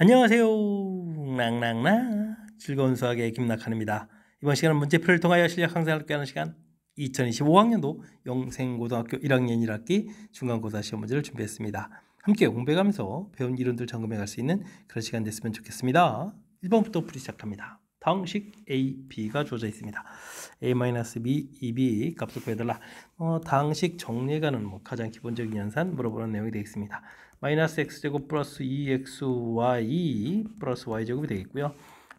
안녕하세요. 낭낭낭 즐거운 수학의 김낙한입니다. 이번 시간은 문제풀이를 통하여 실력 향상을 꾀하는 시간 2025학년도 영생고등학교 1학년 1학기 중간고사 시험 문제를 준비했습니다. 함께 공부해가면서 배운 이론들 점검해 갈 수 있는 그런 시간 됐으면 좋겠습니다. 1번부터 풀이 시작합니다. 당식 A, B가 주어져 있습니다. A-B, EB 값을 구해달라. 당식 정리해가는 가장 기본적인 연산 물어보는 내용이 되겠습니다. 마이너스 x제곱 플러스 2xy 플러스 y제곱이 되겠고요.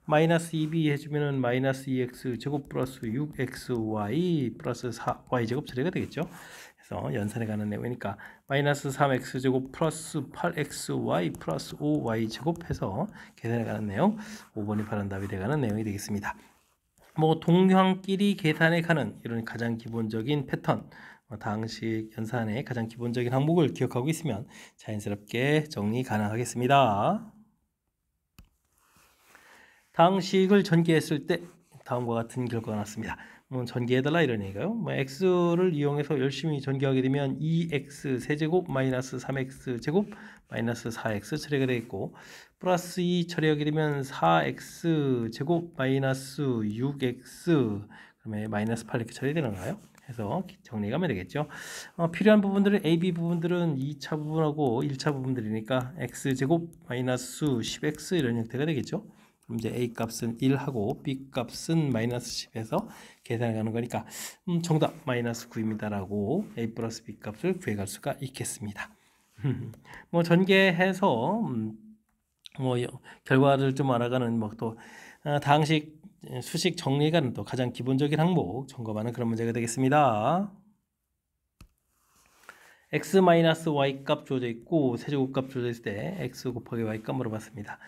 마이너스 2b 해주면은 마이너스 2x제곱 플러스 6xy 플러스 4y제곱 처리가 되겠죠. 그래서 연산해가는 내용이니까 마이너스 3x제곱 플러스 8xy 플러스 5y제곱 해서 계산해가는 내용 5번이 바른 답이 돼가는 내용이 되겠습니다. 동형끼리 계산해가는 이런 가장 기본적인 패턴 당식 연산의 가장 기본적인 항목을 기억하고 있으면 자연스럽게 정리 가능하겠습니다. 당식을 전개했을 때 다음과 같은 결과가 났습니다. 전개해달라 이런 얘기가요. x를 이용해서 열심히 전개하게 되면 2x 세제곱 마이너스 3x 제곱 마이너스 4x 처리가 되겠고 플러스 2 처리하게 되면 4x 제곱 마이너스 6x 그러면 마이너스 8 이렇게 처리되는가요? 해서 정리하면 되겠죠. 필요한 부분들은 AB 부분들은 2차 부분하고 1차 부분들이니까 x제곱 마이너스 10x 이런 형태가 되겠죠. 그럼 이제 A 값은 1하고 B 값은 마이너스 10에서 계산해 가는 거니까 정답 마이너스 9입니다라고 A 플러스 B 값을 구해갈 수가 있겠습니다. 전개해서 결과를 좀 알아가는 또 당식 수식 정리가는 또 가장 기본적인 항목 점검하는 그런 문제가 되겠습니다. x-y 값 주어져 있고 세제곱 값 주어져 있을 때 x 곱하기 y 값 물어봤습니다.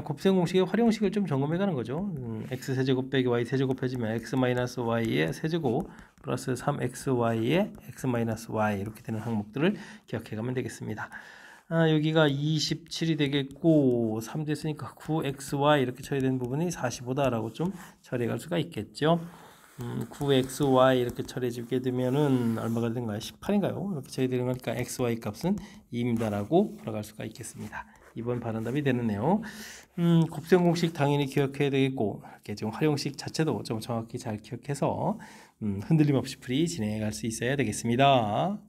곱셈 공식의 활용식을 좀 점검해 가는 거죠. x 세제곱 빼기 y 세제곱 해주면 x-y의 세제곱 플러스 3xy의 x-y 이렇게 되는 항목들을 기억해 가면 되겠습니다. 여기가 27이 되겠고 3 됐으니까 9xy 이렇게 처리된 부분이 45다라고 좀 처리해 갈 수가 있겠죠. 9xy 이렇게 처리해주게 되면은 얼마가 되는가요? 18인가요? 이렇게 처리되는 거니까 xy 값은 2입니다라고 풀어갈 수가 있겠습니다. 이번 바른 답이 되는데요. 곱셈 공식 당연히 기억해야 되겠고 이렇게 좀 활용식 자체도 좀 정확히 잘 기억해서 흔들림 없이 풀이 진행해 갈 수 있어야 되겠습니다.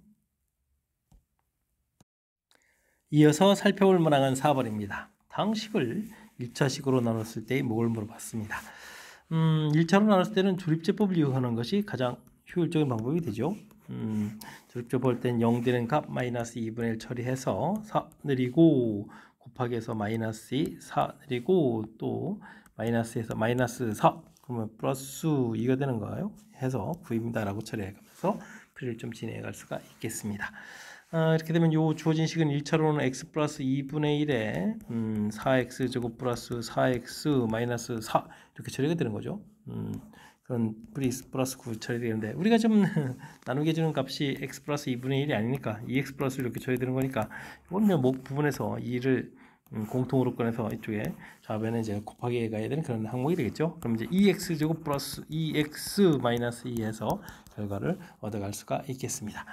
이어서 살펴볼 만한 4번입니다. 당식을 1차식으로 나눴을 때 뭘 물어봤습니다. 1차로 나눴을 때는 조립제법을 이용하는 것이 가장 효율적인 방법이 되죠. 조립제법 할 때는 0 되는 값 마이너스 2분의 1 처리해서 4 느리고 곱하기해서 마이너스 2, 4 느리고 또 마이너스에서 마이너스 4 그러면 플러스 2가 되는 거예요. 해서 9입니다라고 처리해가면서 풀이를 좀 진행해 갈 수가 있겠습니다. 이렇게 되면 요 주어진 식은 1차로는 x 플러스 2분의 1에 4x 제곱 플러스 4x 마이너스 4 이렇게 처리가 되는 거죠. 그런 플러스 9 처리되는데 우리가 좀 나누게 해주는 값이 x 플러스 2분의 1이 아니니까 2x 플러스 이렇게 처리되는 거니까 이건 목 부분에서 2를 공통으로 꺼내서 이쪽에 좌변에 이제 곱하기 가야 되는 그런 항목이 되겠죠. 그럼 이제 2x 제곱 플러스 2x 마이너스 2에서 결과를 얻어갈 수가 있겠습니다.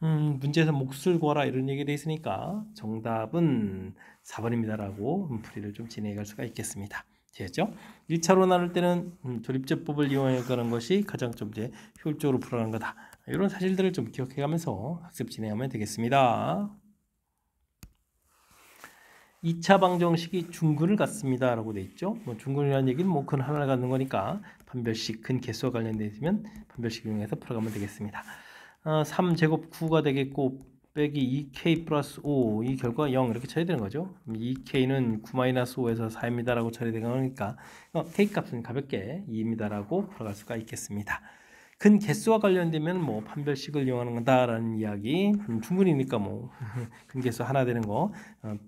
문제에서 몫을 구하라 이런 얘기 되어 있으니까 정답은 4번입니다라고 풀이를 좀 진행해 갈 수가 있겠습니다. 됐죠? 1차로 나눌 때는 조립제법을 이용해 가는 것이 가장 좀 이제 효율적으로 풀어가는 거다. 이런 사실들을 좀 기억해 가면서 학습 진행하면 되겠습니다. 2차 방정식이 중근을 갖습니다 라고 되어 있죠. 중근이라는 얘기는 근 하나를 갖는 거니까 판별식 근 개수와 관련되어 있으면 판별식 이용해서 풀어가면 되겠습니다. 3제곱 9가 되겠고 빼기 2k 플러스 5 이 결과가 0 이렇게 처리되는 거죠. 2k는 9-5에서 4입니다 라고 처리되는 거니까 k 값은 가볍게 2입니다라고 풀어갈 수가 있겠습니다. 근 개수와 관련되면 판별식을 이용하는 거다라는 이야기 중근이니까 근 개수 하나 되는 거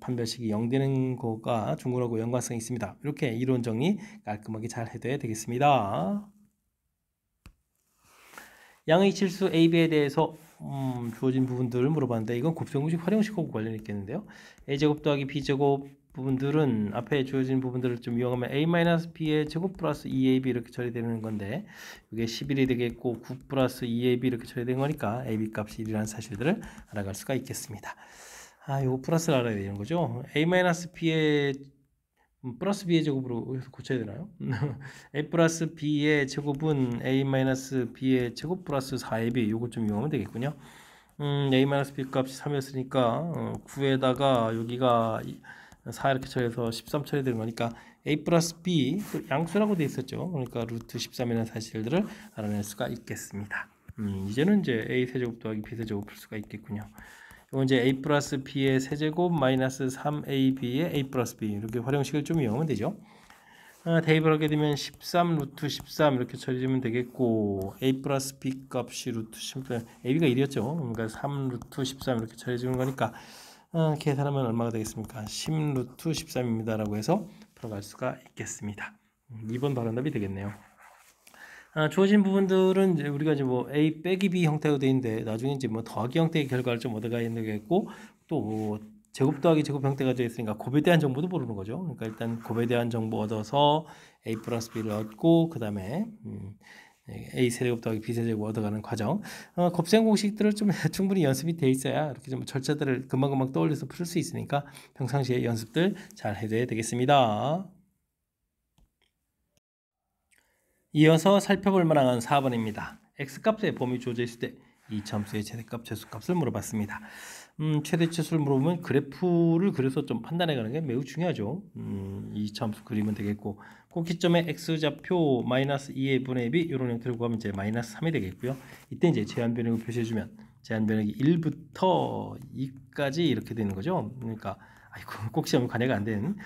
판별식이 0 되는 거가 중근하고 연관성이 있습니다. 이렇게 이론 정리 깔끔하게 잘 해둬야 되겠습니다. 양의 실수 A, B에 대해서 주어진 부분들을 물어봤는데 이건 곱셈공식 활용식하고 관련이 있겠는데요. A제곱 더하기 B제곱 부분들은 앞에 주어진 부분들을 좀 이용하면 A-B의 제곱 플러스 2AB 이렇게 처리되는 건데 이게 11이 되겠고 9 플러스 2AB 이렇게 처리된 거니까 AB 값이 1이라는 사실들을 알아갈 수가 있겠습니다. 요 플러스를 알아야 되는 거죠. A-B의 플러스 b의 제곱으로 해서 고쳐야 되나요? a 플러스 b의 제곱은 a 마이너스 b의 제곱 플러스 4ab 요거 좀 이용하면 되겠군요. a 마이너스 b 값이 3이었으니까 9에다가 여기가 4 이렇게 처리해서 13 처리되는 거니까 a 플러스 b 양수라고 되어 있었죠. 그러니까 루트 13이라는 사실들을 알아낼 수가 있겠습니다. 이제는 이제 a 세제곱 더하기 b 세제곱 풀 수가 있겠군요. 이건 이제 a 플러스 b의 세제곱 마이너스 3ab의 a 플러스 b 이렇게 활용식을 좀 이용하면 되죠. 대입을 하게 되면 13 루트 13 이렇게 처리하면 되겠고 a 플러스 b 값이 루트 13 ab가 1이었죠. 그러니까 3 루트 13 이렇게 처리해주는 거니까 계산하면 얼마가 되겠습니까? 10 루트 13입니다 라고 해서 풀어갈 수가 있겠습니다. 2번 바른답이 되겠네요. 주어진 부분들은 이제 우리가 이제 뭐 a 빼기 b 형태로 되어 있는데 나중에 이제 뭐 더하기 형태의 결과를 좀 얻어가야 되겠고 또 제곱 더하기 제곱 형태가 되어 있으니까 곱에 대한 정보도 모르는 거죠. 그러니까 일단 곱에 대한 정보 얻어서 a 플러스 b를 얻고 그 다음에 a 세제곱 더하기 b 세제곱 얻어가는 과정. 곱셈 공식들을 좀 충분히 연습이 돼 있어야 이렇게 좀 절차들을 금방금방 떠올려서 풀 수 있으니까 평상시에 연습들 잘 해줘야 되겠습니다. 이어서 살펴볼 만한 4번입니다. x값의 범위 주어져 있을 때 이참수의 최대값, 최소값을 물어봤습니다. 최대 최소를 물어보면 그래프를 그려서 좀 판단해가는 게 매우 중요하죠. 이참수 그리면 되겠고 꼭지점의 x좌표 마이너스 2의 분의 2 이런 형태로 구하면 이제 마이너스 3이 되겠고요. 이때 이제 제한 변형을 표시해주면 제한 변형이 1부터 2까지 이렇게 되는 거죠. 그러니까 아이고 꼭지점은 관여가 안 되는.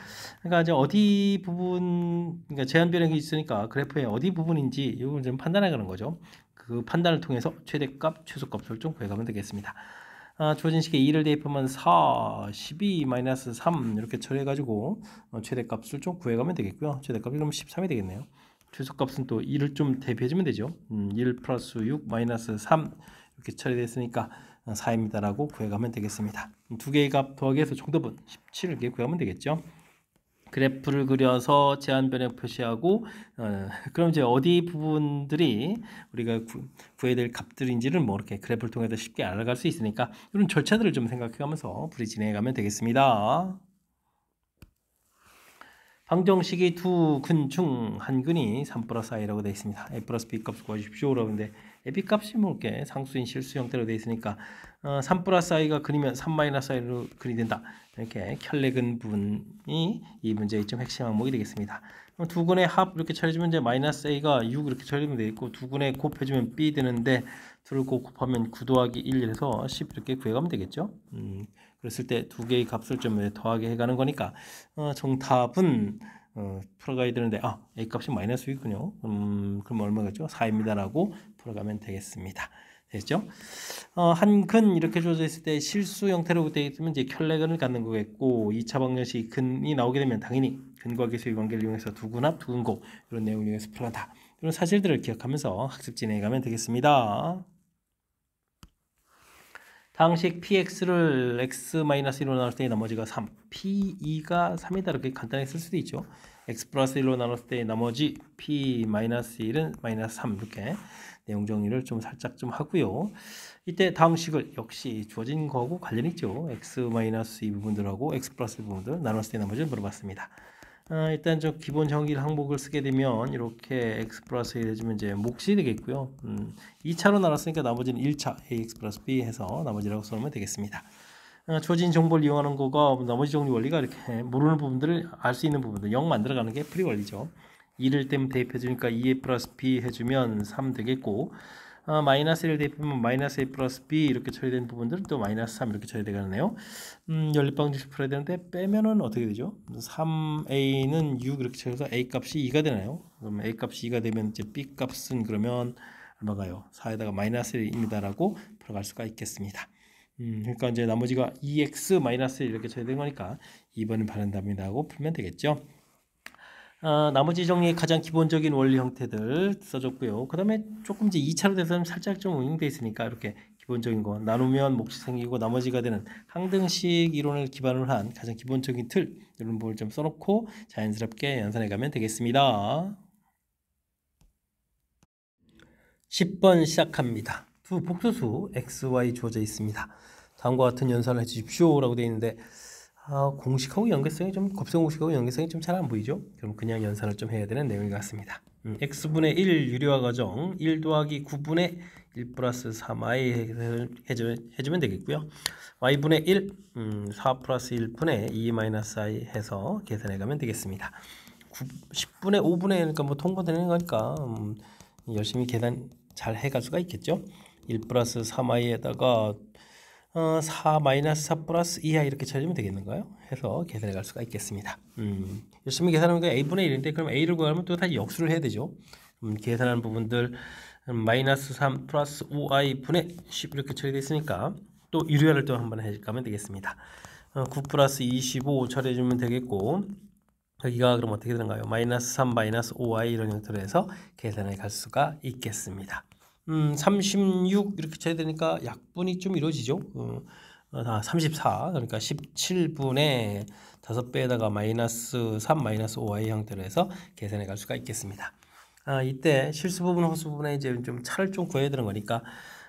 그러니까 이제 어디 부분, 그러니까 제한 변형이 있으니까 그래프의 어디 부분인지 이걸 좀 판단하는 거죠. 그 판단을 통해서 최대값, 최소값을 좀 구해가면 되겠습니다. 주어진 식에 2를 대입하면 4, 12, 마이너스 3 이렇게 처리해가지고 최대값을 좀 구해가면 되겠고요. 최대값이 그럼 13이 되겠네요. 최소값은 또 2를 좀 대입해주면 되죠. 1 플러스 6 마이너스 3 이렇게 처리됐으니까 4입니다라고 구해가면 되겠습니다. 두 개의 값 더하기해서 정답은 17 이렇게 구하면 되겠죠. 그래프를 그려서 제한 변형 표시하고 그럼 이제 어디 부분들이 우리가 구해야 될 값들인지를 뭐 이렇게 그래프를 통해서 쉽게 알아갈 수 있으니까 이런 절차들을 좀 생각해가면서 풀이 진행해가면 되겠습니다. 방정식이 두 근 중 한 근이 3 플러스 i라고 되어 있습니다. a 플러스 b 값을 구하십시오라고 하는데 b 값이 뭐 이렇게 상수인 실수 형태로 되어 있으니까 3 플러스 i가 근이면 3 마이너스 i로 근이 된다. 이렇게 켤레근 부분이 이 문제의 좀 핵심 항목이 되겠습니다. 두 근의 합 이렇게 처리해주면 이제 마이너스 a가 6 이렇게 처리하면 되겠고 두 근의 곱해주면 b 되는데 둘을 곱하면 9 더하기 1 해서 10 이렇게 구해가면 되겠죠. 그랬을 때 두 개의 값을 좀 더하게 해가는 거니까 정답은 풀어가야 되는데 a 값이 마이너스 6이군요. 그럼 얼마겠죠? 4입니다라고 풀어가면 되겠습니다. 됐죠? 한 근 이렇게 주어져 있을 때 실수 형태로 되어 있으면 이제 켤레근을 갖는 거겠고 2차 방정식 근이 나오게 되면 당연히 근과 계수의 관계를 이용해서 두 근 합, 두 근 곱 이런 내용을 이용해서 풀어간다. 이런 사실들을 기억하면서 학습 진행해가면 되겠습니다. 당식 px를 x-1로 나눴을 때 나머지가 3, p2가 3이다 이렇게 간단하게 쓸 수도 있죠. x 플러스 1로 나눴을 때 나머지 p-1은 마이너스 3 이렇게 내용 정리를 좀 살짝 좀 하고요. 이때 다음 식을 역시 주어진 거하고 관련이 있죠. x-2 부분들하고 x 플러스 1 부분들 나눴을 때 나머지를 물어봤습니다. 일단 저 기본 정의 항목을 쓰게 되면 이렇게 x 플러스 1 해주면 이제 몫이 되겠고요. 2차로 나눴으니까 나머지는 1차 ax 플러스 b 해서 나머지라고 써놓으면 되겠습니다. 주어진 정보를 이용하는 거가 나머지 정리 원리가 이렇게 모르는 부분들을 알 수 있는 부분들 0 만들어가는 게 프리 원리죠. 2를 땜 대입해주니까 2a 플러스 b 해주면 3 되겠고 마이너스 1을 대입하면 마이너스 a 플러스 b 이렇게 처리된 부분들은 또 마이너스 3 이렇게 처리되겠네요. 연립방정식 풀어야 되는데 빼면은 어떻게 되죠? 3a는 6 이렇게 처리해서 a 값이 2가 되나요? 그럼 a 값이 2가 되면 이제 b 값은 그러면 얼마가요? 4에다가 마이너스 1입니다라고 풀어갈 수가 있겠습니다. 그러니까 이제 나머지가 2x 마이너스 1 이렇게 처리된 거니까 2번은 바른답니다 하고 풀면 되겠죠. 나머지 정리의 가장 기본적인 원리 형태들 써줬고요. 그 다음에 조금 이제 2차로 돼서는 살짝 좀 응용돼 있으니까 이렇게 기본적인 거 나누면 몫이 생기고 나머지가 되는 항등식 이론을 기반으로 한 가장 기본적인 틀 이런 부분을 좀 써놓고 자연스럽게 연산해 가면 되겠습니다. 10번 시작합니다. 두 복소수 x, y 주어져 있습니다. 다음과 같은 연산을 해주십시오 라고 되어 있는데 공식하고 연계성이 좀 곱셈 공식하고 연계성이 좀 잘 안 보이죠? 그럼 그냥 연산을 좀 해야 되는 내용인 것 같습니다. x분의 1 유리화 과정 1 더하기 9분의 1 플러스 3i 해주면 되겠고요. y분의 1 4 플러스 1분의 2 마이너스 i 해서 계산해 가면 되겠습니다. 10분의 5분의 그러니까 뭐 통보되는 거니까 열심히 계산 잘 해갈 수가 있겠죠. 1 플러스 3i에다가 4 마이너스 4 플러스 2i 이렇게 찾으면 되겠는가요? 해서 계산해 갈 수가 있겠습니다. 열심히 계산하면 a분의 1인데 그럼 a를 구하면 또 다시 역수를 해야 되죠. 계산하는 부분들 마이너스 3 플러스 5i 분의 10 이렇게 처리되어 있으니까 또 유리화를 또 한번 해가면 되겠습니다. 9 플러스 25 처리해주면 되겠고 여기가 그럼 어떻게 되는가요? 마이너스 3 마이너스 5i 이런 형태로 해서 계산해 갈 수가 있겠습니다. 36 이렇게 쳐야 되니까 약분이 좀 이루어지죠. 34 그러니까 17분의 5배에다가 마이너스 3 마이너스 5i 형태로 해서 계산해 갈 수가 있겠습니다. 이때 실수 부분 허수 부분에 이제 좀 차를 좀 구해야 되는 거니까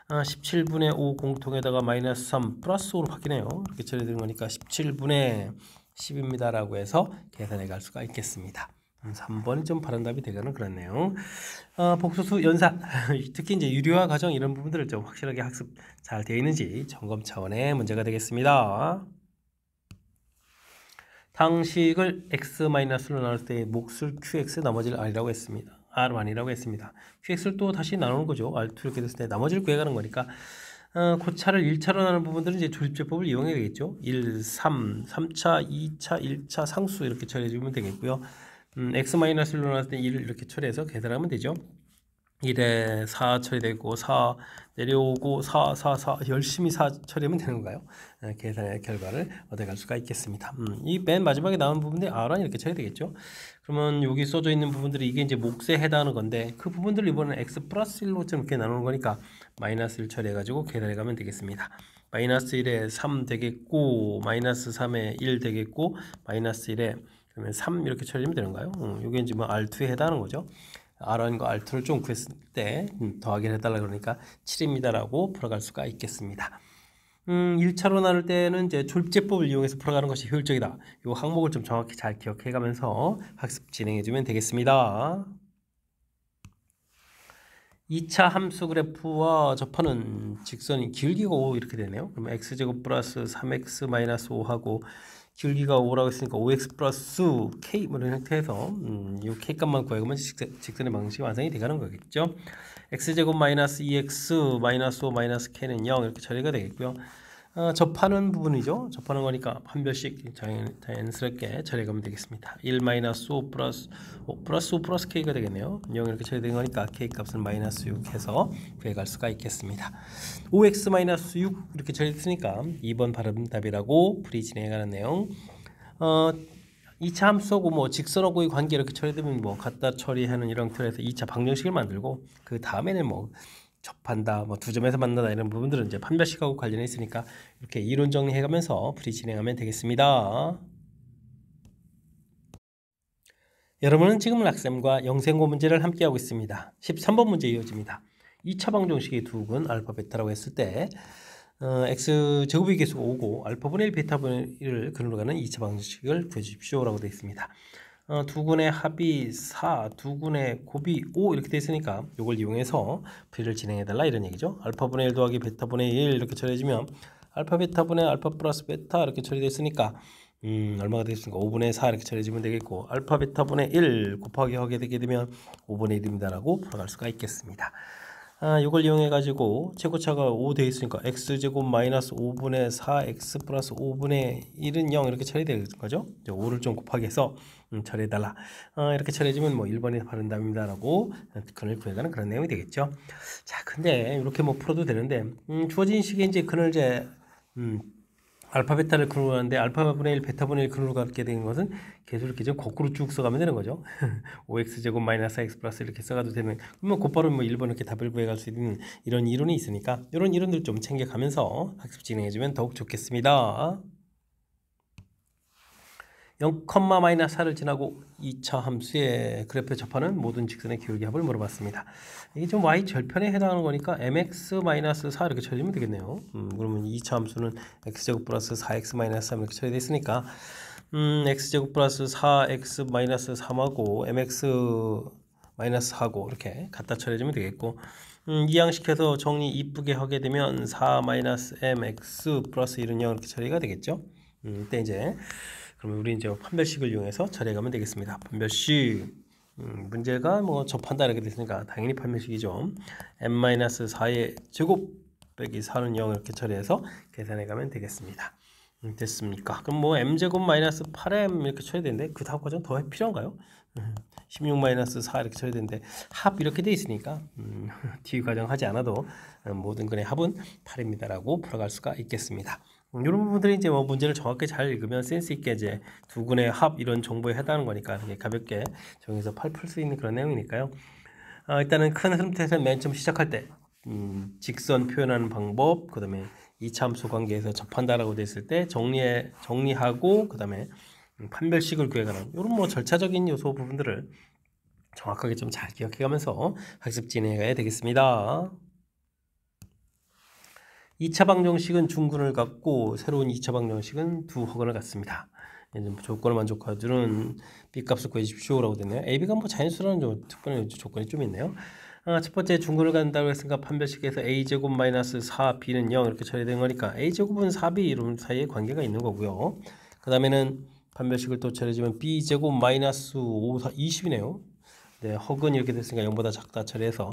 17분의 5 공통에다가 마이너스 3 플러스 5로 바뀌네요. 이렇게 처리되는 되는 거니까 17분의 10입니다 라고 해서 계산해 갈 수가 있겠습니다. 3번이 좀 바른 답이 되기는 그렇네요. 복소수 연산 특히 이제 유리화 과정 이런 부분들을 좀 확실하게 학습 잘 되어 있는지 점검 차원의 문제가 되겠습니다. 당식을 x-로 나눌 때 몫을 qx 나머지를 r이라고 했습니다. r1이라고 했습니다. qx를 또 다시 나누는 거죠. r2 이렇게 됐을 때 나머지를 구해가는 거니까 그 차를 1차로 나누는 부분들은 이제 조립제법을 이용해야 되겠죠. 1, 3, 3차, 2차, 1차 상수 이렇게 처리해주면 되겠고요. x-1로 나눴을 때 1을 이렇게 처리해서 계산하면 되죠. 1에 4 처리되고 4 내려오고 4 열심히 4 처리하면 되는 건가요? 계산의 결과를 얻어갈 수가 있겠습니다. 이 맨 마지막에 나온 부분들이 R은 이렇게 처리되겠죠. 그러면 여기 써져 있는 부분들이 이게 이제 몫에 해당하는 건데 그 부분들을 이번엔 x 플러스 1로 좀 이렇게 나누는 거니까 마이너스 1 처리해가지고 계산해 가면 되겠습니다. 마이너스 1에 3 되겠고 마이너스 3에 1 되겠고 마이너스 1에 그러면 3 이렇게 처리하면 되는가요? 이게 이제 뭐 R2에 해당하는 거죠. R1과 R2를 좀 구했을 때 더하기를 해달라 그러니까 7입니다 라고 풀어갈 수가 있겠습니다. 1차로 나눌 때는 이제 조립제법을 이용해서 풀어가는 것이 효율적이다. 이 항목을 좀 정확히 잘 기억해 가면서 학습 진행해 주면 되겠습니다. 2차 함수 그래프와 접하는 직선이 길기가 5 이렇게 되네요. 그럼 x제곱 플러스 3x 마이너스 5하고 길기가 5라고 했으니까 5x 플러스 k 뭐 이런 형태에서 이 k 값만 구하면 직선의 방식이 완성이 되가는 거겠죠. x제곱 마이너스 2x 마이너스 5 마이너스 k는 0 이렇게 처리가 되겠고요. 접하는 부분이죠. 접하는 거니까 한 별씩 자연스럽게 처리하면 되겠습니다. 1 마이너스 5 플러스 5 플러스 5 플러스 k가 되겠네요. 0 이렇게 처리된 거니까 k 값은 마이너스 6 해서 구해갈 수가 있겠습니다. 5x 마이너스 6 이렇게 처리됐으니까 2번 바른 답이라고 풀이 진행해가는 내용. 2차 함수하고 뭐 직선하고의 관계 이렇게 처리되면 뭐 갖다 처리하는 이런 틀에서 2차 방정식을 만들고 그 다음에는 뭐 접한다, 뭐 두 점에서 만나다 이런 부분들은 이제 판별식하고 관련해 있으니까 이렇게 이론 정리해가면서 풀이 진행하면 되겠습니다. 여러분은 지금 락쌤과 영생고 문제를 함께하고 있습니다. 13번 문제 이어집니다. 2차 방정식의 두근 알파 베타라고 했을 때 x 제곱의 계수가 5고 알파분의 1 베타분의 1을 근으로 가는 2차 방정식을 구해주십시오 라고 되어 있습니다. 두근의 합이 4, 두근의 곱이 5 이렇게 되어 있으니까 이걸 이용해서 풀이를 진행해달라 이런 얘기죠. 알파분의 1 더하기 베타분의 1 이렇게 처리해주면 알파 베타분의 알파 플러스 베타 이렇게 처리되어 있으니까 얼마가 되겠습니까? 5분의 4 이렇게 처리해주면 되겠고 알파 베타분의 1 곱하기 하게 되게 되면 5분의 1입니다 라고 풀어갈 수가 있겠습니다. 이걸 이용해 가지고 최고차가 5 되어 있으니까 x제곱 마이너스 5분의 4x 플러스 5분의 1은 0 이렇게 처리되는 거죠. 5를 좀 곱하기 해서 처리해달라. 이렇게 처리해주면 뭐 1번이 바른 답입니다 라고 근을 구해가는 그런 내용이 되겠죠. 자, 근데 이렇게 뭐 풀어도 되는데 주어진 식에 이제 근을 이제 알파 베타를 근으로 가는데 알파분의 1 베타분의 1 근으로 갖게 되는 것은 계속 이렇게 좀 거꾸로 쭉 써가면 되는 거죠. 5x제곱 마이너스 x 플러스 이렇게 써가도 되는, 그러면 곧바로 뭐 1번 이렇게 답을 구해갈 수 있는 이런 이론이 있으니까 이런 이론들 좀 챙겨가면서 학습 진행해주면 더욱 좋겠습니다. 0,-4를 지나고 2차 함수의 그래프에 접하는 모든 직선의 기울기 합을 물어봤습니다. 이게 좀 y 절편에 해당하는 거니까 mx-4 이렇게 처리하면 되겠네요. 그러면 2차 함수는 x제곱 플러스 4x-3 이렇게 처리되어 있으니까 x제곱 플러스 4x-3하고 mx-4하고 이렇게 갖다 처리해주면 되겠고, 이항시켜서 정리 이쁘게 하게 되면 4-mx 플러스 1은 0 이렇게 처리가 되겠죠. 이때 이제 그러면 우리 이제 판별식을 이용해서 처리해 가면 되겠습니다. 판별식 문제가 뭐 접한다 이렇게 됐으니까 당연히 판별식이죠. m-4의 제곱 빼기 4는 0 이렇게 처리해서 계산해 가면 되겠습니다. 됐습니까? 그럼 뭐 m제곱 마이너스 8m 이렇게 처리되는데 그 다음 과정 더 필요한가요? 16-4 이렇게 처리되는데 합 이렇게 돼 있으니까 뒤 과정 하지 않아도 모든 근의 합은 8입니다라고 풀어갈 수가 있겠습니다. 이런 부분들이 이제 뭐 문제를 정확히 잘 읽으면 센스 있게 이제 두 근의 합 이런 정보에 해당하는 거니까 가볍게 정해서 풀 수 있는 그런 내용이니까요. 일단은 큰 흐름에서 맨 처음 시작할 때 직선 표현하는 방법, 그 다음에 이차함수 관계에서 접한다라고 됐을 때 정리하고 그 다음에 판별식을 구해가는 이런 뭐 절차적인 요소 부분들을 정확하게 좀 잘 기억해가면서 학습 진행해야 되겠습니다. 2차 방정식은 중근을 갖고 새로운 2차 방정식은 두 허근을 갖습니다. 조건을 만족해주는 B값을 구해주십시오라고 됐네요. AB가 뭐 자연수라는 특별한 조건이 좀 있네요. 첫 번째 중근을 갖는다고 했으니까 판별식에서 A제곱 마이너스 4B는 0 이렇게 처리된 거니까 A제곱은 4B 이런 사이에 관계가 있는 거고요. 그 다음에는 판별식을 또 처리해주면 B제곱 마이너스 5, 4, 20이네요. 네, 허근 이렇게 됐으니까 0보다 작다 처리해서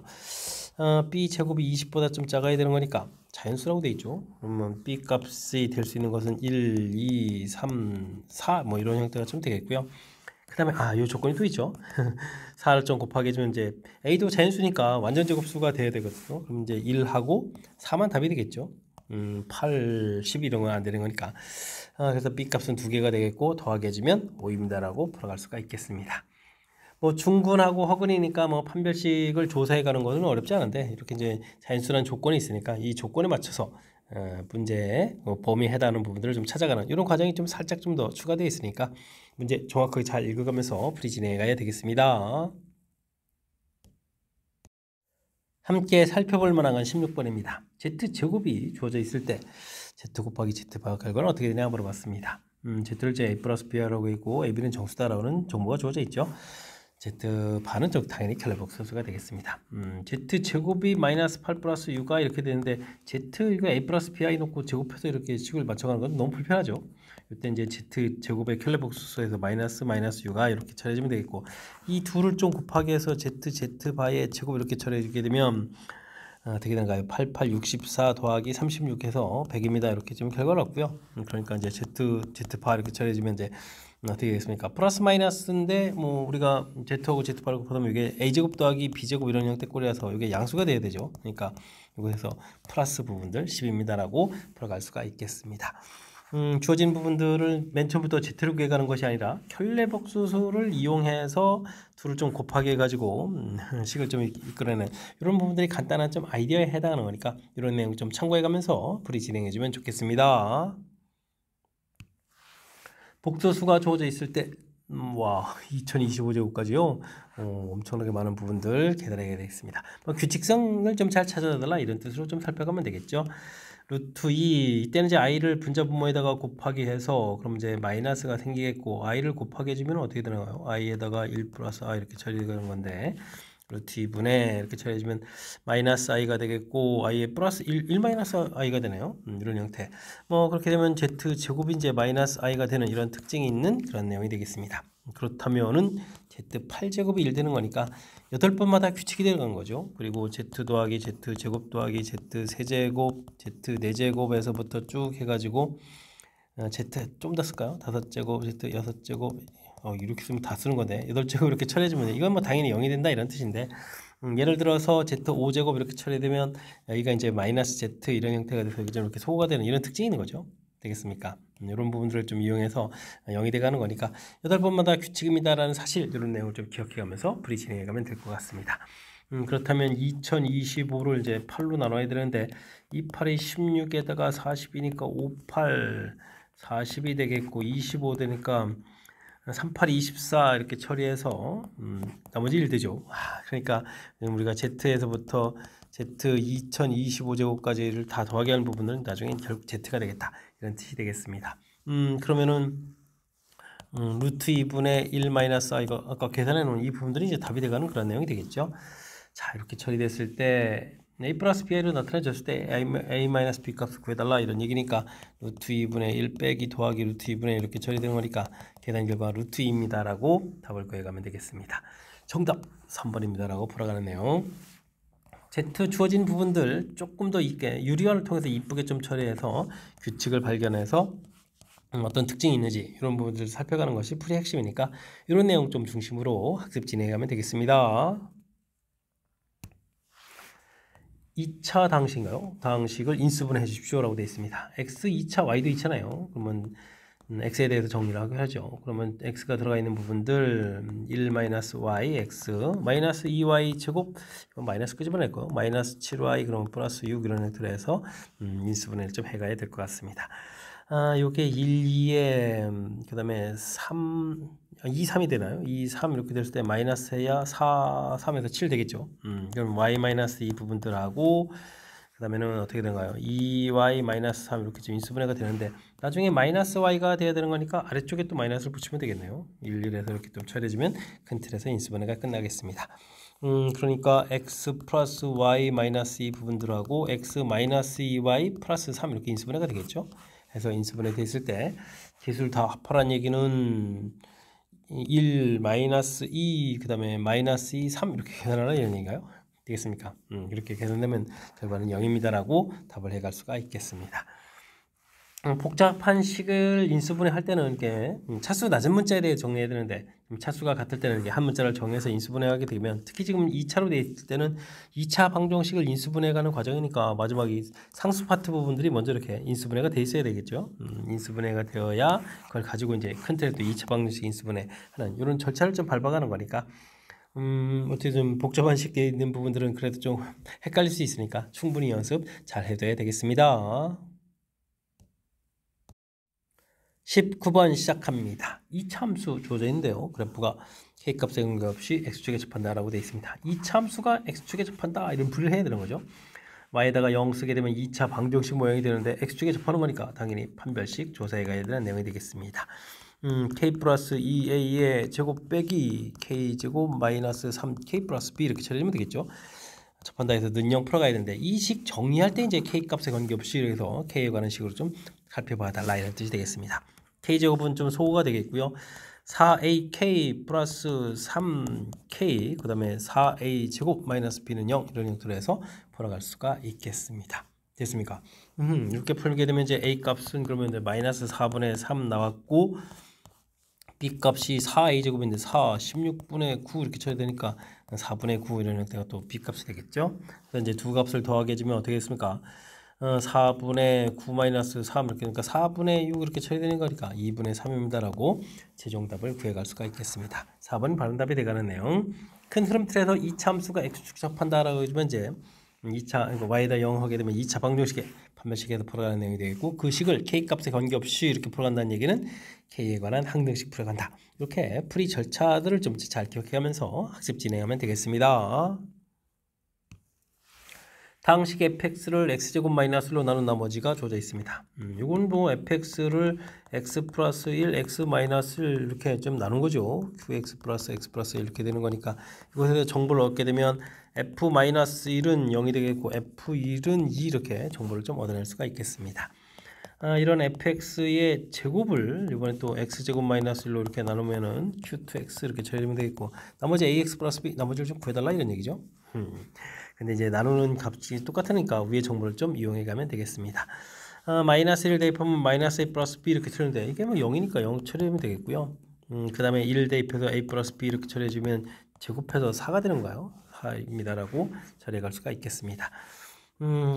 B제곱이 20보다 좀 작아야 되는 거니까 자연수라고 돼 있죠. 그러면 B 값이 될 수 있는 것은 1, 2, 3, 4 뭐 이런 형태가 좀 되겠고요. 그 다음에 이 조건이 또 있죠. 4를 좀 곱하게 해주면 이제 A도 자연수니까 완전 제곱수가 돼야 되거든요. 그럼 이제 1하고 4만 답이 되겠죠. 8, 10 이런 건 안 되는 거니까. 그래서 B 값은 2개가 되겠고 더하게 해주면 5입니다라고 풀어갈 수가 있겠습니다. 뭐 중근하고 허근이니까 뭐 판별식을 조사해 가는 것은 어렵지 않은데 이렇게 이제 자연수라는 조건이 있으니까 이 조건에 맞춰서 문제의 범위에 해당하는 부분들을 좀 찾아가는 이런 과정이 좀 살짝 좀 더 추가되어 있으니까 문제 정확하게 잘 읽어가면서 풀이 진행해 가야 되겠습니다. 함께 살펴볼 만한 건 16번입니다. Z제곱이 주어져 있을 때 Z 곱하기 Z 바 결과는 어떻게 되냐 물어봤습니다. Z를 이제 A 플러스 B라고 있고 AB는 정수다라는 정보가 주어져 있죠. Z바는 당연히 켈레복수가 되겠습니다. Z제곱이 마이너스 8 플러스 U가 이렇게 되는데 Z 이거 A 플러스 BI 놓고 제곱해서 이렇게 식을 맞춰가는 건 너무 불편하죠. 이때 이제 Z제곱의 켈레복수에서 마이너스 U가 이렇게 처리해주면 되겠고 이 둘을 좀 곱하기 해서 Z바의 제곱 이렇게 처리해주게 되면 어떻게 된가요? 88, 64 더하기 36 해서 100입니다. 이렇게 지금 결과를 얻고요. 그러니까 이제 Z바 이렇게 처리해주면 이제 어떻게 되겠습니까? 플러스 마이너스인데 뭐 우리가 Z하고 Z바를 곱하면 이게 A제곱 더하기 B제곱 이런 형태 꼴이라서 이게 양수가 돼야 되죠. 그러니까 이거에서 플러스 부분들 10입니다라고 풀어갈 수가 있겠습니다. 주어진 부분들을 맨 처음부터 Z를 구해가는 것이 아니라 켈레복수를 이용해서 둘을 좀 곱하게 해가지고 식을 좀 이끌어내는 이런 부분들이 간단한 좀 아이디어에 해당하는 거니까 이런 내용 좀 참고해가면서 풀이 진행해주면 좋겠습니다. 복소수가 주어져 있을 때 2025제곱까지요. 엄청나게 많은 부분들 계산해야 되겠습니다. 규칙성을 좀 잘 찾아달라 이런 뜻으로 좀 살펴가면 되겠죠. 루트 2 이때는 이제 i를 분자 분모에다가 곱하기 해서 그럼 이제 마이너스가 생기겠고 i를 곱하기 해주면 어떻게 되나요? i에다가 1 플러스 i 이렇게 처리되는 건데 루트 2분의 이렇게 처리해주면 마이너스 i가 되겠고 i에 플러스 1 마이너스 i가 되네요. 이런 형태. 뭐 그렇게 되면 z 제곱이 이제 마이너스 i가 되는 이런 특징이 있는 그런 내용이 되겠습니다. 그렇다면은 z 8제곱이 1 되는 거니까 8번마다 규칙이 들어간 거죠. 그리고 z 더하기 z 제곱 더하기 z 세제곱 z 4제곱에서부터 쭉 해가지고 z 좀 더 쓸까요? 5제곱 z 6제곱 이렇게 쓰면 다 쓰는 건데 8제곱 이렇게 처리해주면 이건 뭐 당연히 0이 된다 이런 뜻인데 예를 들어서 z 5제곱 이렇게 처리되면 여기가 이제 마이너스 z 이런 형태가 돼서 이렇게 소호가 되는 이런 특징이 있는 거죠. 되겠습니까? 이런 부분들을 좀 이용해서 0이 돼가는 거니까 8번마다 규칙입니다라는 사실 이런 내용을 좀 기억해가면서 풀이 진행해가면 될 것 같습니다. 그렇다면 2025를 이제 8로 나눠야 되는데 이 8이 16에다가 40이니까 58 40이 되겠고 25 되니까 38, 24 이렇게 처리해서 나머지 1 되죠. 그러니까 우리가 Z에서부터 Z 2025제곱까지를 다 더하게 하는 부분은 나중에 결국 Z가 되겠다. 이런 뜻이 되겠습니다. 그러면은 루트 2분의 1 마이너스 이거 아까 계산해 놓은 이 부분들이 이제 답이 돼가는 그런 내용이 되겠죠. 자, 이렇게 처리됐을 때 a 플러스 b로 나타내졌을 때 a 마이너스 b 값을 구해달라 이런 얘기니까 루트 2분의 1 빼기 더하기 루트 2분의 1 이렇게 처리되는 거니까 계산 결과 루트 2입니다 라고 답을 구해가면 되겠습니다. 정답 3번입니다 라고 풀어가는 내용. Z 주어진 부분들 조금 더 있게 유리화를 통해서 이쁘게 좀 처리해서 규칙을 발견해서 어떤 특징이 있는지 이런 부분들을 살펴가는 것이 풀이 핵심이니까 이런 내용 좀 중심으로 학습 진행하면 되겠습니다. 2차 당식인가요? 당식을 인수분해 주십시오 라고 되어 있습니다. x 2차 y도 2차나요? 그러면 x에 대해서 정리를 하게 하죠. 그러면 x가 들어가 있는 부분들 1-y x 마이너스 2y 제곱 마이너스 끄집어낼 거 마이너스 7y 그럼 플러스 6 이런 애들 해서 인수분해를 좀 해가야 될 것 같습니다. 요게 1, 2에 그 다음에 2, 3이 되나요? 2, 3 이렇게 됐을 때 마이너스 해야 4, 3에서 7 되겠죠. 그럼 y 마이너스 이 부분들하고 그 다음에는 어떻게 되는가요? 2y 마이너스 3 이렇게 좀 인수분해가 되는데 나중에 마이너스 y가 돼야 되는 거니까 아래쪽에 또 마이너스를 붙이면 되겠네요. 1, 1에서 이렇게 좀 처리해주면 큰 틀에서 인수분해가 끝나겠습니다. 그러니까 x 플러스 y 마이너스 이 부분들하고 x 마이너스 2y 플러스 3 이렇게 인수분해가 되겠죠. 해서 인수분해 됐을 때 개수를 다 합하라는 얘기는 1 마이너스 2 그 다음에 마이너스 2 3 이렇게 계산하라 이런 얘기인가요? 되겠습니까? 이렇게 계산되면 결과는 0입니다 라고 답을 해갈 수가 있겠습니다. 복잡한 식을 인수분해 할 때는 이렇게 차수 낮은 문자에 대해 정리해야 되는데 차수가 같을 때는 이렇게 한 문자를 정해서 인수분해하게 되면 특히 지금 2차로 되어 있을 때는 2차 방정식을 인수분해가는 과정이니까 마지막 이 상수 파트 부분들이 먼저 이렇게 인수분해가 돼 있어야 되겠죠. 인수분해가 되어야 그걸 가지고 이제 큰 틀에 또 2차 방정식 인수분해 하는 이런 절차를 좀 밟아가는 거니까 어떻게 좀 복잡한 식에 있는 부분들은 그래도 좀 헷갈릴 수 있으니까 충분히 연습 잘 해둬야 되겠습니다. 19번 시작합니다. 이차함수 주어져 있는데요. 그래프가 k값에 관계없이 x축에 접한다 라고 되어 있습니다. 이차함수가 x축에 접한다 이런 풀이를 해야 되는 거죠. y에다가 0 쓰게 되면 2차 방정식 모양이 되는데 x축에 접하는 거니까 당연히 판별식 조사해 가야 되는 내용이 되겠습니다. k 플러스 2a의 제곱 빼기 k 제곱 마이너스 3k 플러스 b 이렇게 처리하면 되겠죠. 접한다 해서 는0 풀어가야 되는데 이 식 정리할 때 이제 k 값에 관계없이 그래서 k에 관한 식으로 좀 살펴봐 달라 이런 뜻이 되겠습니다. k제곱은 좀 소호가 되겠고요. 4ak 플러스 3k 그 다음에 4a 제곱 마이너스 b는 0 이런 형태로 해서 풀어갈 수가 있겠습니다. 됐습니까? 이렇게 풀게 되면 이제 a 값은 그러면 이제 마이너스 4분의 3 나왔고 b 값이 4a 제곱인데 4 16분의 9 이렇게 쳐야 되니까 4분의 9 이런 형태가 또 b 값이 되겠죠. 그래서 이제 두 값을 더하게 해주면 어떻게 됐습니까? 4분의 9 마이너스 3 이렇게 되니까 4분의 6 이렇게 쳐야 되는 거니까 2분의 3입니다 라고 최종답을 구해갈 수가 있겠습니다. 4번이 바른 답이 되가는 내용. 큰 흐름 틀에서 2차 함수가 x축 접한다 라고 해주면 이제 2차 y에다 0 하게 되면 2차 방정식에 판별식에서 풀어가는 내용이 되겠고 그 식을 k 값에 관계없이 이렇게 풀어간다는 얘기는 k에 관한 항등식 풀어간다. 이렇게 풀이 절차들을 좀 잘 기억해가면서 학습 진행하면 되겠습니다. 당식 fx를 x제곱 마이너스로 나눈 나머지가 주어져 있습니다. 이건 뭐 fx를 x 플러스 1, x 마이너스 1 이렇게 좀 나눈 거죠. qx 플러스 x 플러스 1 이렇게 되는 거니까 이것에서 정보를 얻게 되면 f 마이너스 1은 0이 되겠고 f1은 2 이렇게 정보를 좀 얻어낼 수가 있겠습니다. 이런 fx의 제곱을 이번에 또 x제곱 마이너스 1로 이렇게 나누면은 q2x 이렇게 처리하면 되겠고 나머지 ax 플러스 b 나머지를 좀 구해달라 이런 얘기죠. 근데 이제 나누는 값이 똑같으니까 위의 정보를 좀 이용해 가면 되겠습니다. 마이너스 1 대입하면 마이너스 a 플러스 b 이렇게 처리하는데 이게 뭐 0이니까 0 처리하면 되겠고요. 그 다음에 1 대입해서 a 플러스 b 이렇게 처리해주면 제곱해서 4가 되는 거예요. 4입니다 라고 처리해 갈 수가 있겠습니다.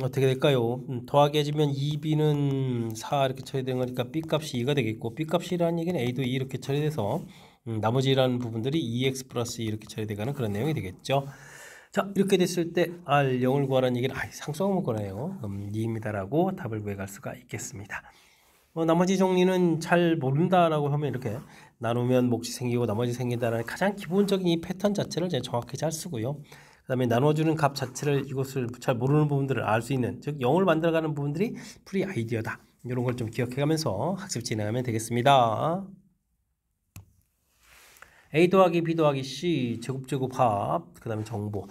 어떻게 될까요? 더하기 해주면 2b는 4 이렇게 처리되는 거니까 b 값이 2가 되겠고 b 값이라는 얘기는 a도 2 이렇게 처리돼서 나머지라는 부분들이 2x 플러스 2 이렇게 처리돼가는 그런 내용이 되겠죠. 자 이렇게 됐을 때 R 0을 구하라는 얘기는 상수항 문구네요. 2입니다 라고 답을 구해갈 수가 있겠습니다. 나머지 정리는 잘 모른다라고 하면 이렇게 나누면 몫이 생기고 나머지 생긴다는 가장 기본적인 이 패턴 자체를 이제 정확히 잘 쓰고요. 그 다음에 나눠주는 값 자체를 이것을 잘 모르는 부분들을 알 수 있는, 즉 0을 만들어가는 부분들이 풀이 아이디어다. 이런 걸 좀 기억해가면서 학습 진행하면 되겠습니다. A 더하기 B 더하기 C 제곱합, 그 다음에 정보.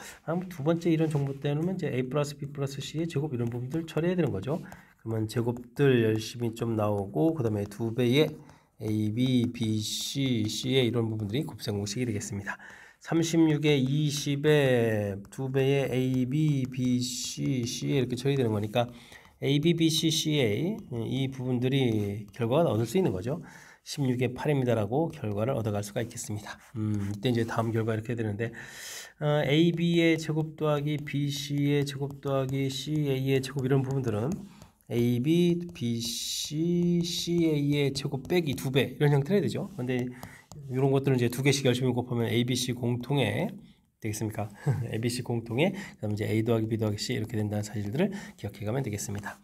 두 번째 이런 정보 때는 이제 A 플러스 B 플러스 C의 제곱 이런 부분들 처리해야 되는 거죠. 그러면 제곱들 열심히 좀 나오고, 그 다음에 2배의 A, B, B, C, C의 이런 부분들이 곱셈 공식이 되겠습니다. 36에 20에 2배의 A, B, B, C, C에 이렇게 처리되는 거니까 A, B, B, C, C의 이 부분들이 결과가 얻을 수 있는 거죠. 16에 8입니다라고 결과를 얻어갈 수가 있겠습니다. 이때 이제 다음 결과 이렇게 되는데 A, B의 제곱 더하기 B, C의 제곱 더하기 C, A의 제곱 이런 부분들은 A, B, B, C, C, A의 제곱 빼기 2배 이런 형태로 해야 되죠. 근데 이런 것들은 이제 두 개씩 열심히 곱하면 A, B, C 공통에 되겠습니까? A, B, C 공통에 그다음 이제 A 더하기 B 더하기 C 이렇게 된다는 사실들을 기억해 가면 되겠습니다.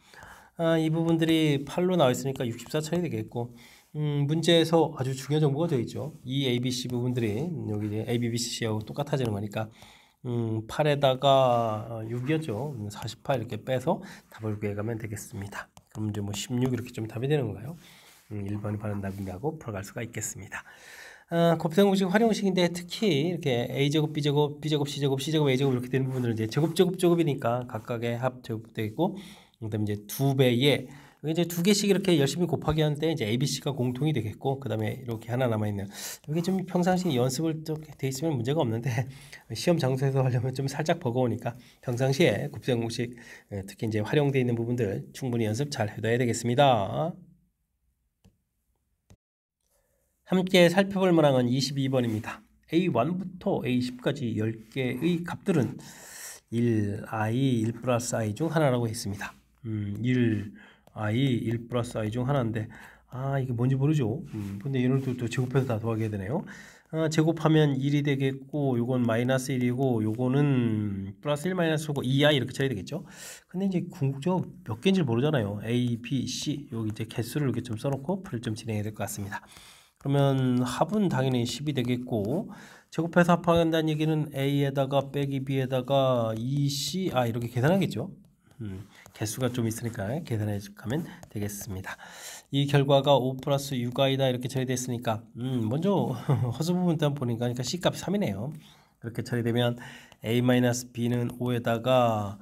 이 부분들이 8로 나와 있으니까 64 처리 되겠고, 문제에서 아주 중요한 정보가 되어 있죠. 이 A, B, C 부분들이 여기 이제 A, B, B, C하고 똑같아지는 거니까 8에다가 6이었죠. 48 이렇게 빼서 답을 구해가면 되겠습니다. 그럼 이제 뭐 16 이렇게 좀 답이 되는 건가요? 1번이 바른 답이라고 풀어갈 수가 있겠습니다. 곱셈 공식 활용식인데 특히 이렇게 A제곱, B제곱, B제곱, C제곱, C제곱, A제곱 이렇게 되는 부분들은 이제 제곱이니까 각각의 합 제곱되어 있고, 그다음에 이제 2배의 이제 두 개씩 이렇게 열심히 곱하기 하는데 이제 A, B, C가 공통이 되겠고, 그 다음에 이렇게 하나 남아있는, 이게 좀 평상시 연습을 돼 있으면 문제가 없는데 시험 장소에서 하려면 좀 살짝 버거우니까 평상시에 곱셈 공식 특히 이제 활용되어 있는 부분들 충분히 연습 잘 해둬야 되겠습니다. 함께 살펴볼 문항은 22번입니다. A1부터 A10까지 10개의 값들은 1i, 1 플러스 i 중 하나라고 했습니다. 1i, 1 플러스 i 중 하나인데 이게 뭔지 모르죠. 근데 이런 또 제곱해서 다 더하게 되네요. 제곱하면 1이 되겠고, 요건 마이너스 1이고, 요거는 플러스 1 마이너스 5고 2i 이렇게 쳐야 되겠죠. 근데 이제 궁극적 몇 개인지 모르잖아요. A, B, C 여기 이제 개수를 이렇게 좀 써놓고 풀을 좀 진행해야 될 것 같습니다. 그러면 합은 당연히 10이 되겠고, 제곱해서 합한다는 얘기는 A에다가 빼기 B에다가 2C 이렇게 계산하겠죠. 개수가 좀 있으니까 계산해 가면 되겠습니다. 이 결과가 5 플러스 6i다 이렇게 처리됐으니까 먼저 허수 부분 때 보니까 그러니까 C값이 3이네요. 그렇게 처리되면 A-B는 5에다가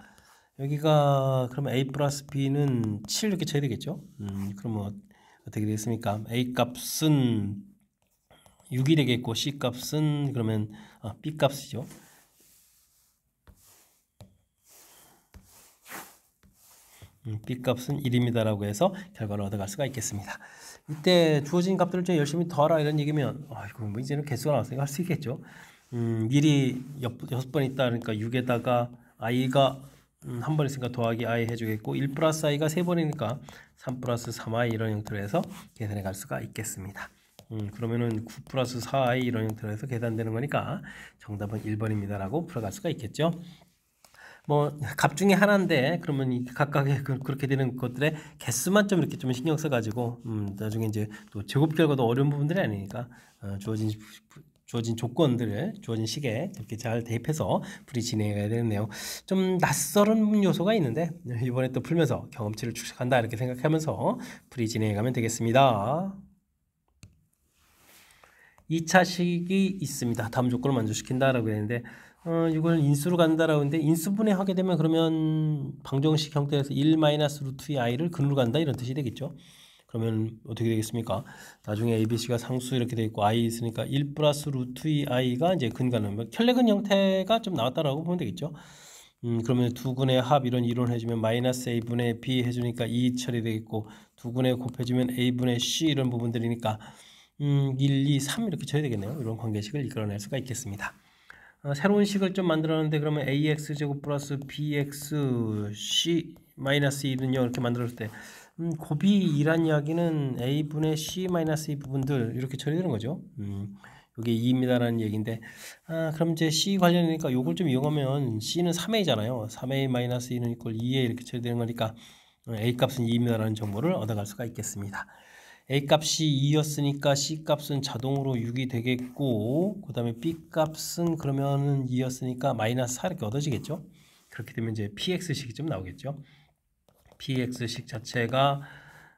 여기가 그러면 A 플러스 B는 7 이렇게 처리되겠죠. 그러면 어떻게 되겠습니까? A 값은 6이 되겠고, C 값은 그러면 B 값이죠. B 값은 1입니다라고 해서 결과를 얻어갈 수가 있겠습니다. 이때 주어진 값들을 좀 열심히 더하라 이런 얘기면 이거 뭐 이제는 개수가 나왔으니까 할 수 있겠죠. 1이 6번 있다 그러니까 6에다가 i가 한 번 있으니까 더하기 i 해주겠고, 1 플러스 i가 3번이니까 3 플러스 3i 이런 형태로 해서 계산해 갈 수가 있겠습니다. 그러면은 9 플러스 4i 이런 형태로 해서 계산되는 거니까 정답은 1번입니다 라고 풀어갈 수가 있겠죠. 뭐 값 중에 하나인데 그러면 각각의 그렇게 되는 것들의 개수만 좀 이렇게 좀 신경 써가지고 나중에 이제 또 제곱 결과도 어려운 부분들이 아니니까 주어진 조건들을 주어진 식에 이렇게 잘 대입해서 풀이 진행해야 되는데요. 좀 낯설은 요소가 있는데 이번에 또 풀면서 경험치를 축적한다 이렇게 생각하면서 풀이 진행해가면 되겠습니다. 2차식이 있습니다. 다음 조건을 만족시킨다라고 했는데 이걸 인수로 간다라고 했는데 인수분해 하게 되면 그러면 방정식 형태에서 1 마이너스 루트 i를 근으로 간다 이런 뜻이 되겠죠. 그러면 어떻게 되겠습니까? 나중에 ABC가 상수 이렇게 되어 있고 i 있으니까 1 플러스 루트 i가 이제 근가는 켤레근 형태가 좀 나왔다라고 보면 되겠죠. 그러면 두 근의 합 이런 이론 해주면 마이너스 a분의 b 해주니까 2 처리되겠고, 두 근의 곱해주면 a분의 c 이런 부분들이니까 1, 2, 3 이렇게 쳐야 되겠네요. 이런 관계식을 이끌어낼 수가 있겠습니다. 새로운 식을 좀 만들었는데 그러면 ax제곱 플러스 bx c 마이너스 1은요 이렇게 만들었을 때 곱이 2란 이야기는 a분의 c 마이너스 2 부분들 이렇게 처리되는 거죠. 이게 2입니다라는 얘기인데 그럼 이제 c 관련이니까 요걸 좀 이용하면 c는 3a잖아요. 3a 마이너스 2는 이퀄 2a 이렇게 처리되는 거니까 a 값은 2입니다라는 정보를 얻어갈 수가 있겠습니다. A 값이 2였으니까 C 값은 자동으로 6이 되겠고, 그 다음에 B 값은 그러면은 2였으니까 마이너스 4 이렇게 얻어지겠죠. 그렇게 되면 이제 PX식이 좀 나오겠죠. PX식 자체가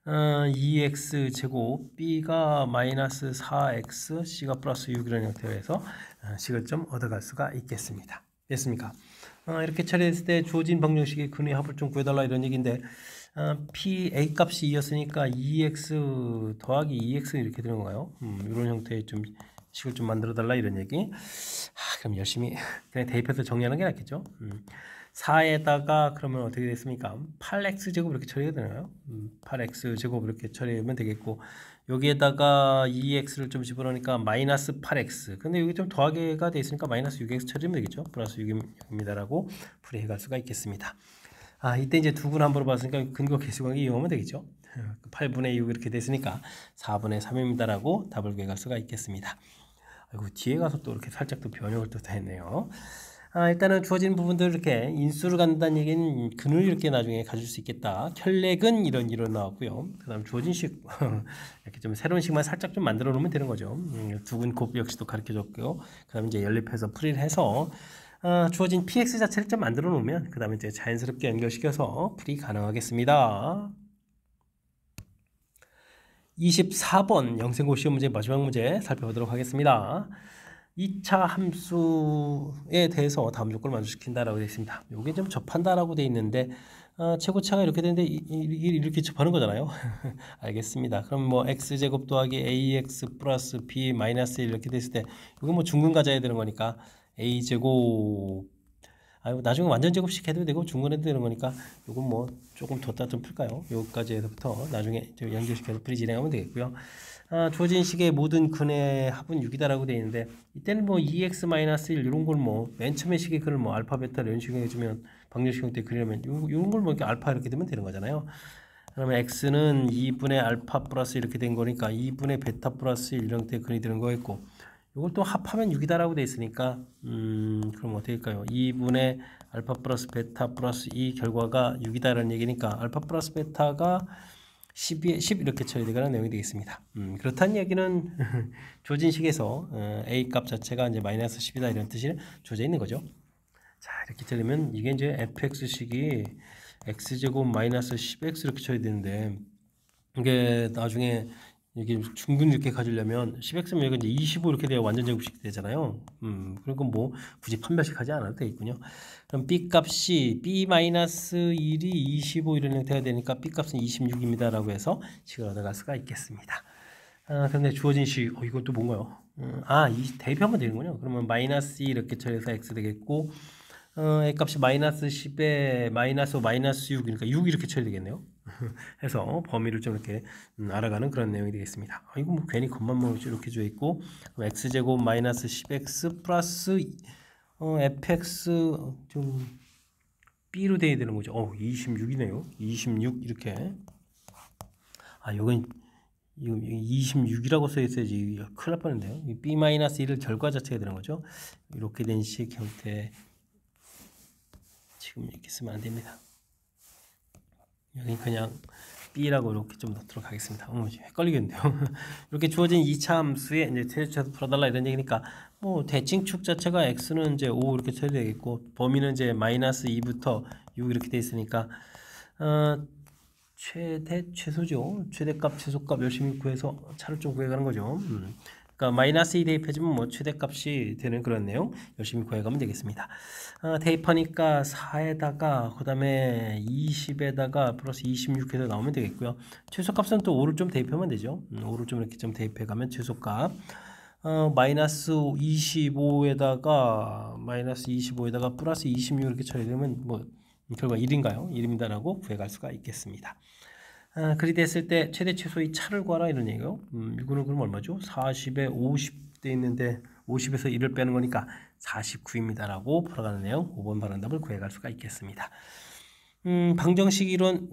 2x 제곱, B가 마이너스 4x, C가 플러스 6 이런 형태로 해서 식을 좀 얻어갈 수가 있겠습니다. 됐습니까? 이렇게 처리했을 때 주어진 방정식의 근의 합을 좀 구해달라 이런 얘기인데, P A 값이 2였으니까 2x 더하기 2x 이렇게 되는 건가요? 이런 형태의 좀 식을 좀 만들어 달라 이런 얘기. 그럼 열심히 그냥 대입해서 정리하는 게 낫겠죠. 4에다가 그러면 어떻게 됐습니까? 8x 제곱 이렇게 처리해야 되나요? 8x 제곱 이렇게 처리하면 되겠고, 여기에다가 2x를 좀 집어넣으니까 마이너스 8x. 근데 여기 좀 더하기가 돼 있으니까 마이너스 6x 처리하면 되겠죠. 플러스 6입니다라고 풀이해 갈 수가 있겠습니다. 이때 이제 두 분 한 번으로 봤으니까 근거 계수관계 이용하면 되겠죠. 8분의 6 이렇게 됐으니까 4분의 3입니다라고 답을 구해갈 수가 있겠습니다. 아이고, 뒤에 가서 또 이렇게 살짝 또 변형을 또 했네요. 일단은 주어진 부분들 이렇게 인수를 갖는다는 얘기는 근을 이렇게 나중에 가질 수 있겠다. 혈렉은 이런 나왔고요. 그 다음 주어진 식 이렇게 좀 새로운 식만 살짝 좀 만들어 놓으면 되는 거죠. 두근 곱 역시 또 가르쳐 줬고요. 그 다음에 이제 연립해서 풀이를 해서 주어진 px 자체를 좀 만들어 놓으면 그 다음에 이제 자연스럽게 연결시켜서 풀이 가능하겠습니다. 24번 영생고 시험 문제 마지막 문제 살펴보도록 하겠습니다. 2차 함수에 대해서 다음 조건을 만족시킨다라고 되어 있습니다. 이게 좀 접한다라고 되어 있는데 최고차가 이렇게 되는데 이렇게 접하는 거잖아요. 알겠습니다. 그럼 뭐 x제곱 더하기 ax 플러스 b 마이너스 1 이렇게 됐을 때 이거 뭐 중근 가져야 되는 거니까 a제곱 나중에 완전 제곱식 해도 되고 중근 해도 되는 거니까 이건 뭐 조금 뒀다 좀 풀까요? 여기까지 해서부터 나중에 연결시켜서 풀이 진행하면 되겠고요. 주어진 식의 모든 근의 합은 6이다라고 되어 있는데 이때는 뭐 2x-1 이런 걸 뭐 맨 처음에 식의 근을 뭐 알파 베타 이런 식으로 해주면 방정식 형태 그리려면 이런 걸 뭐 이렇게 알파 이렇게 되면 되는 거잖아요. 그러면 x는 2분의 알파 플러스 이렇게 된 거니까 2분의 베타 플러스 1 형태의 근이 되는 거겠고 이걸 또 합하면 6이다라고 되어 있으니까 그럼 어떻게 될까요? 2분의 알파 플러스 베타 플러스 2 결과가 6이다라는 얘기니까 알파 플러스 베타가 10 이렇게 처리되거나 내용이 되겠습니다. 그렇다는 얘기는 조진식에서 a 값 자체가 이제 마이너스 10이다 이런 뜻이 주어져 있는 거죠. 자, 이렇게 되면 이게 이제 fx식이 x제곱 마이너스 10x 이렇게 처리되는데 이게 나중에 이게 중근 이렇게 가지려면 10x면 여기 이제 25 이렇게 돼야 완전 제곱식 되잖아요. 그러니까 뭐 굳이 판별식 하지 않아도 되겠군요. 그럼 b 값이 b-1이 25 이런 형태가 되니까 b 값은 26입니다라고 해서 식을 얻어갈 수가 있겠습니다. 그런데 주어진 식 이건 또 뭔가요? 이 대입하면 되는군요. 그러면 마이너스 2 이렇게 처리해서 x 되겠고 a 값이 마이너스 10에 마이너스 5 마이너스 6 그러니까 6 이렇게 처리되겠네요. 해서 범위를 좀 이렇게 알아가는 그런 내용이 되겠습니다. 이거 뭐 괜히 겉만 뭐 이렇게 줘 있고 x제곱 마이너스 10x 플러스 fx 좀 b로 돼야 되는 거죠. 26이네요. 26 이렇게 이건 26이라고 써 있어야지 큰일 날 뻔했네요. b-1을 결과 자체가 되는 거죠. 이렇게 된 식 형태 지금 이렇게 쓰면 안 됩니다. 여기 그냥 B라고 이렇게 좀 넣도록 하겠습니다. 헷갈리겠는데요. 이렇게 주어진 2차 함수에 이제 최대차도 풀어달라 이런 얘기니까 뭐 대칭축 자체가 x는 이제 5 이렇게 처리되겠고 범위는 이제 마이너스 2부터 6 이렇게 돼 있으니까 최소죠. 최대값, 최소값 열심히 구해서 차를 좀 구해가는 거죠. 그러니까 마이너스 2 대입해주면 뭐 최대값이 되는 그런 내용 열심히 구해가면 되겠습니다. 대입하니까 4에다가 그 다음에 20에다가 플러스 26 해서 나오면 되겠고요. 최소값은 또 5를 좀 대입하면 되죠. 5를 좀 이렇게 좀 대입해가면 최소값 마이너스 25에다가 플러스 26 이렇게 처리되면 뭐 결과 1인가요? 1입니다라고 구해갈 수가 있겠습니다. 그리 됐을 때 최대 최소의 차를 구하라 이런 얘기요. 이거는 그럼 얼마죠? 40에 50 돼 있는데 50에서 1을 빼는 거니까 49입니다라고 풀어가는 내용 5번 바른 답을 구해갈 수가 있겠습니다. 방정식 이론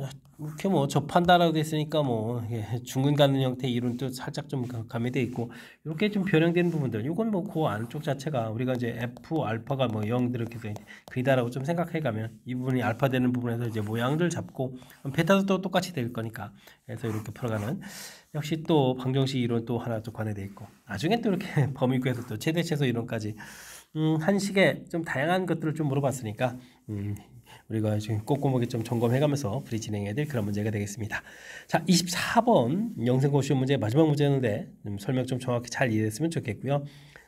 이렇게 뭐 접한다라고 됐으니까 뭐 중근 갖는 형태의 이론도 살짝 좀 가미돼 있고 이렇게 좀 변형된 부분들 이건 뭐 그 안쪽 자체가 우리가 이제 F 알파가 뭐 0 이렇게 해서 그이다라고 좀 생각해 가면 이 부분이 알파 되는 부분에서 이제 모양을 잡고 베타도 또 똑같이 될 거니까 그래서 이렇게 풀어가는 역시 또 방정식 이론 또 하나 또 관여돼 있고 나중에 또 이렇게 범위구에서 또 최대 최소 이론까지 한식에 좀 다양한 것들을 좀 물어봤으니까 우리가 지금 꼼꼼하게 좀 점검해가면서 풀이 진행해야 될 그런 문제가 되겠습니다. 자, 24번 영생고시원 문제 마지막 문제였는데 좀 설명 좀 정확히 잘 이해했으면 좋겠고요.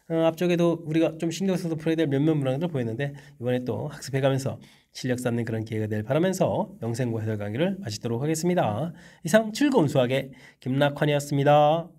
앞쪽에도 우리가 좀 신경 써서 풀어야 될 몇몇 문항들을 보였는데 이번에 또 학습해가면서 실력 쌓는 그런 기회가 되길 바라면서 영생고 해설 강의를 마치도록 하겠습니다. 이상 즐거운 수학의 김낙환이었습니다.